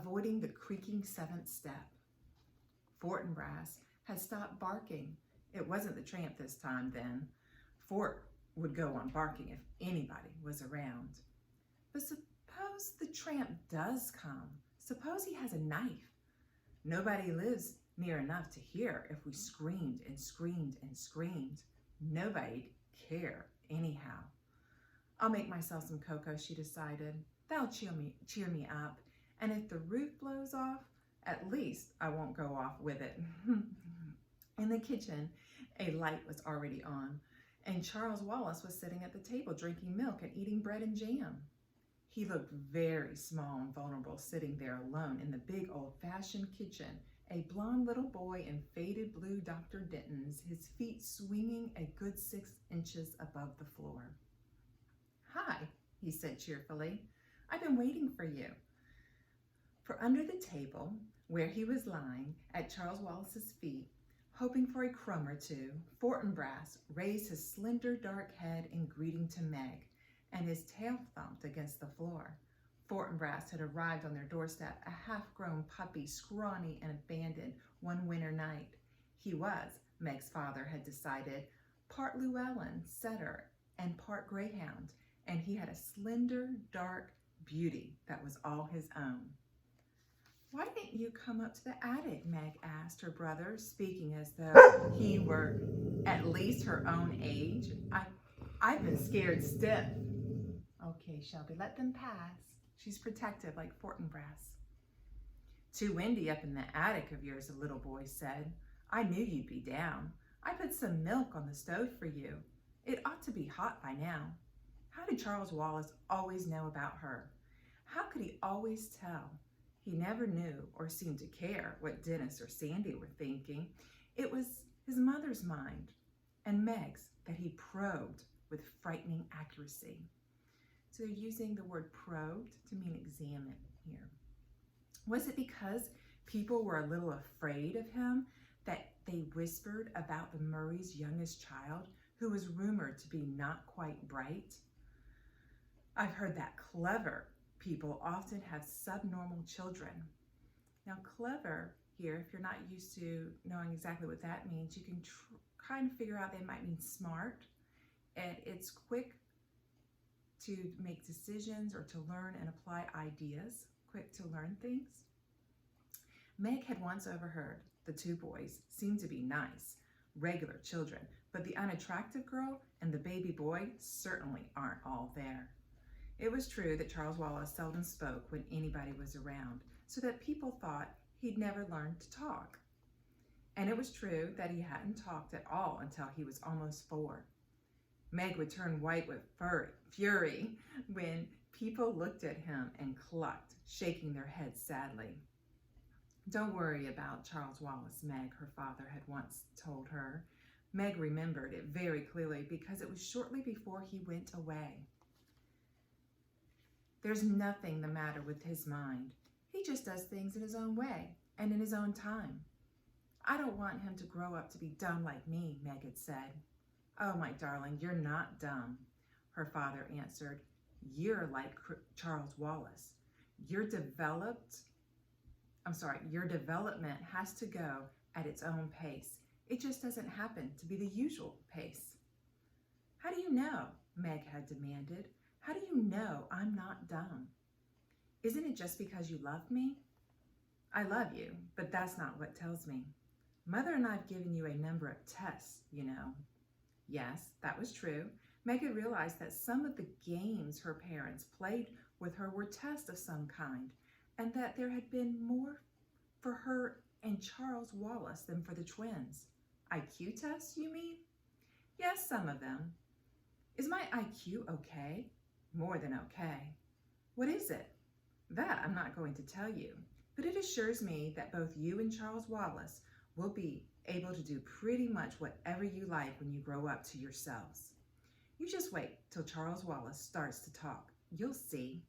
avoiding the creaking seventh step. Fortin Brass had stopped barking. It wasn't the tramp this time then. Fort would go on barking if anybody was around. But suppose the tramp does come. Suppose he has a knife. Nobody lives near enough to hear if we screamed and screamed and screamed. Nobody'd care anyhow. I'll make myself some cocoa, she decided. That'll cheer me up. And if the roof blows off, at least I won't go off with it. In the kitchen, a light was already on, and Charles Wallace was sitting at the table drinking milk and eating bread and jam. He looked very small and vulnerable sitting there alone in the big old-fashioned kitchen, a blond little boy in faded blue Dr. Denton's, his feet swinging a good 6 inches above the floor. "Hi," he said cheerfully. "I've been waiting for you." For under the table, where he was lying at Charles Wallace's feet, hoping for a crumb or two, Fortin Brass raised his slender dark head in greeting to Meg, and his tail thumped against the floor. Fortin Brass had arrived on their doorstep, a half-grown puppy, scrawny and abandoned, one winter night. He was, Meg's father had decided, part Llewellyn setter and part greyhound, and he had a slender, dark beauty that was all his own. "Why didn't you come up to the attic?" Meg asked her brother, speaking as though he were at least her own age. I've been scared stiff." "Okay, Shelby, let them pass." She's protective like Fortin Brass. "Too windy up in the attic of yours," the little boy said. "I knew you'd be down. I put some milk on the stove for you. It ought to be hot by now." How did Charles Wallace always know about her? How could he always tell? He never knew or seemed to care what Dennis or Sandy were thinking. It was his mother's mind and Meg's that he probed with frightening accuracy. So they're using the word probed to mean examine here. Was it because people were a little afraid of him that they whispered about the Murray's youngest child, who was rumored to be not quite bright? I've heard that clever people often have subnormal children. Now, clever here, if you're not used to knowing exactly what that means, you can kind of figure out they might mean smart, and it's quick to make decisions or to learn and apply ideas, quick to learn things. Meg had once overheard the two boys seemed to be nice, regular children, but the unattractive girl and the baby boy certainly aren't all there. It was true that Charles Wallace seldom spoke when anybody was around, so that people thought he'd never learned to talk. And it was true that he hadn't talked at all until he was almost 4. Meg would turn white with fury when people looked at him and clucked, shaking their heads sadly. "Don't worry about Charles Wallace, Meg," her father had once told her. Meg remembered it very clearly because it was shortly before he went away. "There's nothing the matter with his mind. He just does things in his own way and in his own time. I don't want him to grow up to be dumb like me," Meg had said. "Oh, my darling, you're not dumb," her father answered. "You're like Charles Wallace. Your development has to go at its own pace. It just doesn't happen to be the usual pace." "How do you know?" Meg had demanded. "How do you know I'm not dumb? Isn't it just because you love me?" "I love you, but that's not what tells me. Mother and I have given you a number of tests, you know." Yes, that was true. Meg had realized that some of the games her parents played with her were tests of some kind, and that there had been more for her and Charles Wallace than for the twins. IQ tests, you mean? Yes, some of them. Is my IQ okay? More than okay. What is it? That I'm not going to tell you, but it assures me that both you and Charles Wallace will be able to do pretty much whatever you like when you grow up to yourselves. You just wait till Charles Wallace starts to talk. You'll see.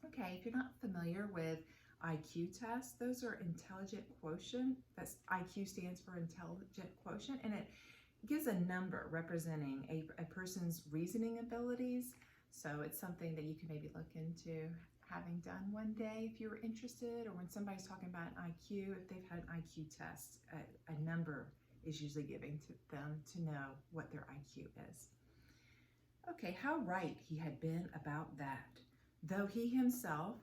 Okay, if you're not familiar with IQ tests, those are intelligent quotient. That's IQ stands for intelligent quotient, and it gives a number representing a person's reasoning abilities. So it's something that you can maybe look into, having done one day if you were interested, or when somebody's talking about an IQ, if they've had an IQ test, a number is usually given to them to know what their IQ is. Okay, how right he had been about that. Though he himself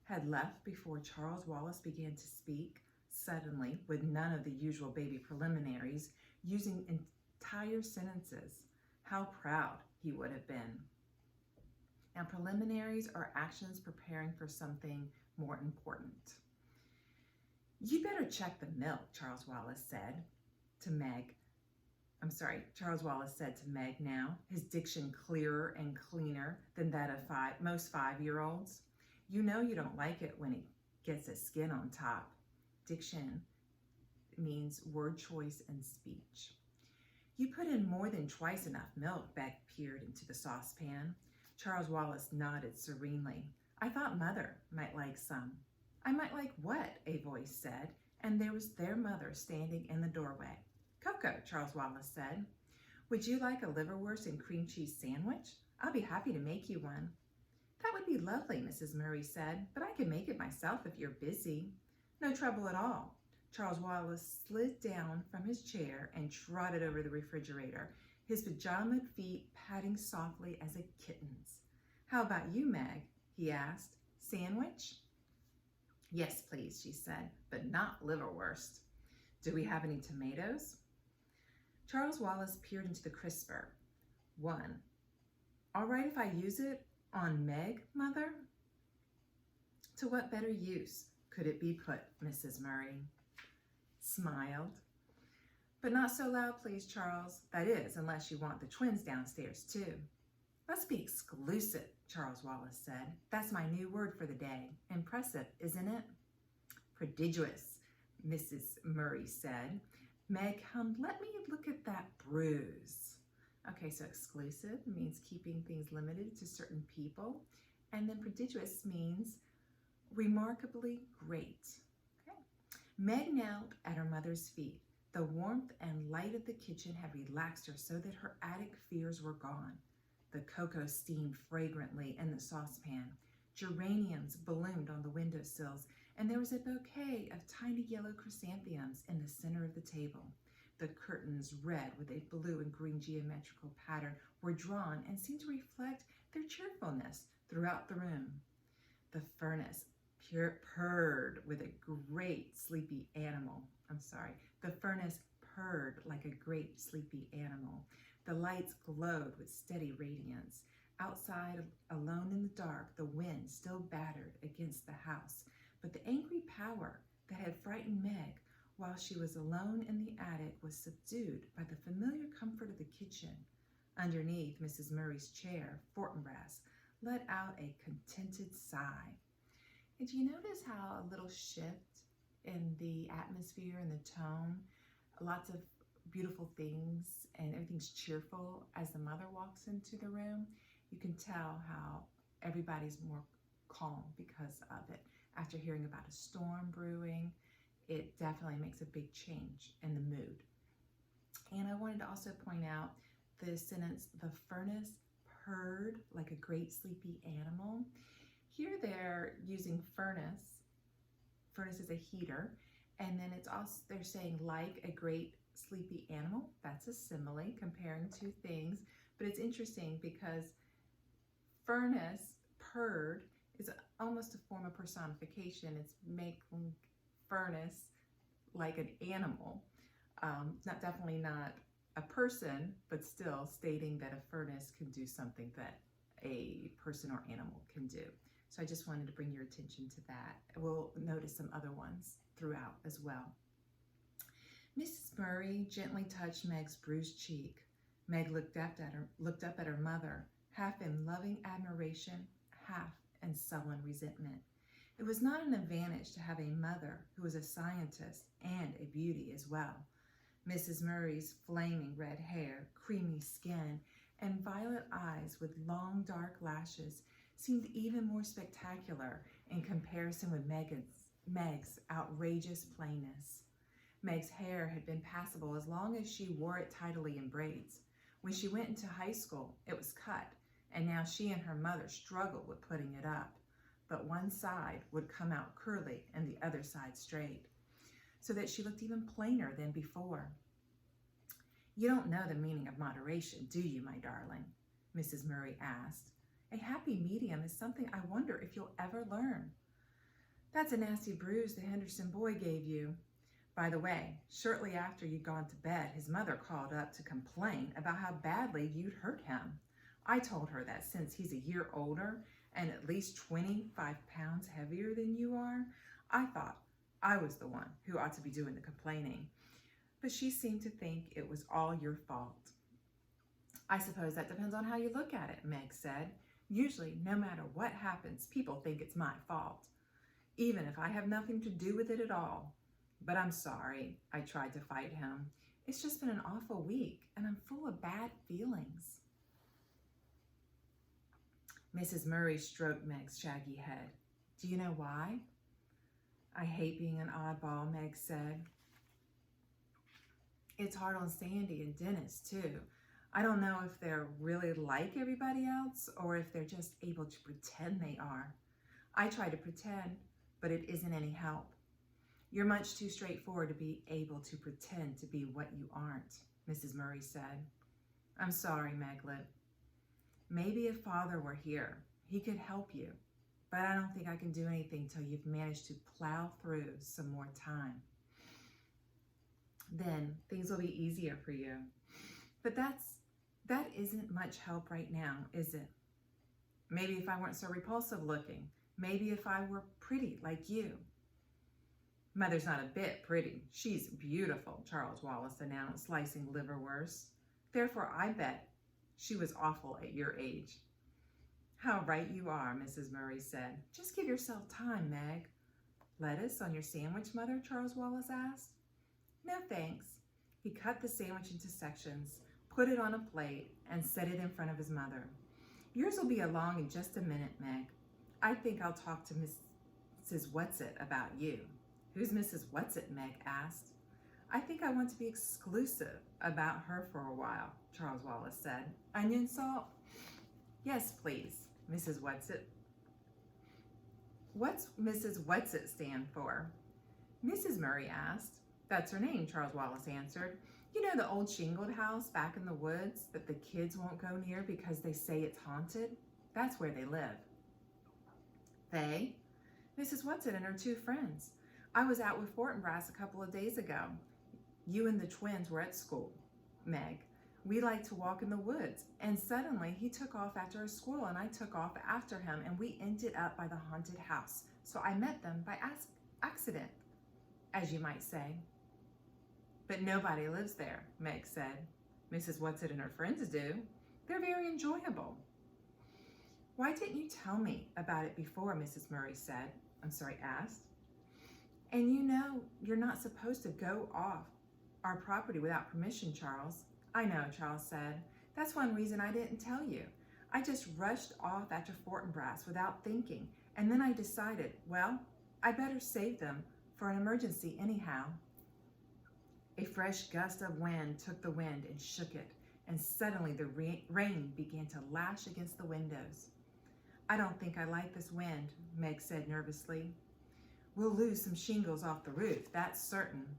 had left before Charles Wallace began to speak, suddenly, with none of the usual baby preliminaries, using entire sentences, how proud he would have been. Now, preliminaries are actions preparing for something more important. You better check the milk, Charles Wallace said to Meg. Charles Wallace said to Meg now, his diction clearer and cleaner than that of most 5-year-olds. You know you don't like it when it gets a skin on top. Diction means word choice and speech. You put in more than twice enough milk, Meg peered into the saucepan. Charles Wallace nodded serenely. I thought Mother might like some. I might like what? A voice said, and there was their mother standing in the doorway. Cocoa, Charles Wallace said. Would you like a liverwurst and cream cheese sandwich? I'll be happy to make you one. That would be lovely, Mrs. Murray said, but I can make it myself if you're busy. No trouble at all. Charles Wallace slid down from his chair and trotted over the refrigerator, his pajamaed feet patting softly as a kitten's. How about you, Meg? He asked. Sandwich? Yes, please, she said, but not liverwurst. Do we have any tomatoes? Charles Wallace peered into the crisper. 1. All right if I use it on Meg, Mother? To what better use could it be put, Mrs. Murray? Smiled. But not so loud, please, Charles. That is, unless you want the twins downstairs, too. Let's be exclusive, Charles Wallace said. That's my new word for the day. Impressive, isn't it? Prodigious, Mrs. Murray said. Meg hummed, let me look at that bruise. Okay, so exclusive means keeping things limited to certain people. And then prodigious means remarkably great. Okay. Meg knelt at her mother's feet. The warmth and light of the kitchen had relaxed her so that her attic fears were gone. The cocoa steamed fragrantly in the saucepan. Geraniums bloomed on the windowsills, and there was a bouquet of tiny yellow chrysanthemums in the center of the table. The curtains, red with a blue and green geometrical pattern, were drawn and seemed to reflect their cheerfulness throughout the room. The furnace purred with a great sleepy animal. The furnace purred like a great sleepy animal. The lights glowed with steady radiance. Outside, alone in the dark, the wind still battered against the house, but the angry power that had frightened Meg while she was alone in the attic was subdued by the familiar comfort of the kitchen. Underneath Mrs. Murray's chair, Fortin Brass let out a contented sigh. And do you notice how a little shift in the atmosphere and the tone, lots of beautiful things and everything's cheerful as the mother walks into the room? You can tell how everybody's more calm because of it. After hearing about a storm brewing, it definitely makes a big change in the mood. And I wanted to also point out the sentence, the furnace purred like a great sleepy animal. Here they're using furnace. Furnace is a heater. And then it's also, they're saying like a great sleepy animal. That's a simile comparing two things. But it's interesting because furnace, purred, is almost a form of personification. It's making furnace like an animal. Definitely not a person, but still stating that a furnace can do something that a person or animal can do. So I just wanted to bring your attention to that. We'll notice some other ones throughout as well. Mrs. Murray gently touched Meg's bruised cheek. Meg looked up at her mother, half in loving admiration, half in sullen resentment. It was not an advantage to have a mother who was a scientist and a beauty as well. Mrs. Murray's flaming red hair, creamy skin, and violet eyes with long dark lashes seemed even more spectacular in comparison with Meg's outrageous plainness. Meg's hair had been passable as long as she wore it tidily in braids. When she went into high school, it was cut, and now she and her mother struggled with putting it up. but one side would come out curly and the other side straight, so that she looked even plainer than before. "You don't know the meaning of moderation, do you, my darling?" Mrs. Murray asked. "A happy medium is something I wonder if you'll ever learn." "That's a nasty bruise the Henderson boy gave you. By the way, shortly after you'd gone to bed, his mother called up to complain about how badly you'd hurt him. I told her that since he's a year older and at least 25 pounds heavier than you are, I thought I was the one who ought to be doing the complaining. But she seemed to think it was all your fault." "I suppose that depends on how you look at it," Meg said. "Usually, no matter what happens, people think it's my fault, even if I have nothing to do with it at all. But I'm sorry I tried to fight him. It's just been an awful week, and I'm full of bad feelings." Mrs. Murray stroked Meg's shaggy head. "Do you know why?" "I hate being an oddball," Meg said. "It's hard on Sandy and Dennis, too. I don't know if they're really like everybody else or if they're just able to pretend they are. I try to pretend, but it isn't any help. You're much too straightforward to be able to pretend to be what you aren't," Mrs. Murray said. "I'm sorry, Meglet. Maybe if Father were here, he could help you, but I don't think I can do anything till you've managed to plow through some more time. Then things will be easier for you. But that isn't much help right now, is it? Maybe if I weren't so repulsive looking, maybe if I were pretty like you." "Mother's not a bit pretty. She's beautiful," Charles Wallace announced, slicing liverwurst. "Therefore, I bet she was awful at your age." "How right you are," Mrs. Murray said. "Just give yourself time, Meg." "Lettuce on your sandwich, Mother?" Charles Wallace asked. "No, thanks." He cut the sandwich into sections, put it on a plate, and set it in front of his mother. "Yours will be along in just a minute, Meg. I think I'll talk to Mrs. Whatsit about you." "Who's Mrs. Whatsit?" Meg asked. "I think I want to be exclusive about her for a while," Charles Wallace said. "Onion salt?" "Yes, please, Mrs. Whatsit." "What's Mrs. Whatsit stand for?" Mrs. Murray asked. "That's her name," Charles Wallace answered. "You know the old shingled house back in the woods that the kids won't go near because they say it's haunted? That's where they live." "They?" "Mrs. Whatsit and her two friends. I was out with Fortin Brass a couple of days ago. You and the twins were at school, Meg. We like to walk in the woods, and suddenly he took off after a squirrel and I took off after him, and we ended up by the haunted house. So I met them by accident, as you might say." "But nobody lives there," Meg said. "Mrs. Whatsit and her friends do. They're very enjoyable." "Why didn't you tell me about it before?" Mrs. Murray asked. "And you know you're not supposed to go off our property without permission, Charles." "I know," Charles said. "That's one reason I didn't tell you. I just rushed off after Fortin Brass without thinking, and then I decided, well, I better save them for an emergency anyhow." A fresh gust of wind took the wind and shook it, and suddenly the rain began to lash against the windows. "I don't think I like this wind," Meg said nervously. "We'll lose some shingles off the roof, that's certain."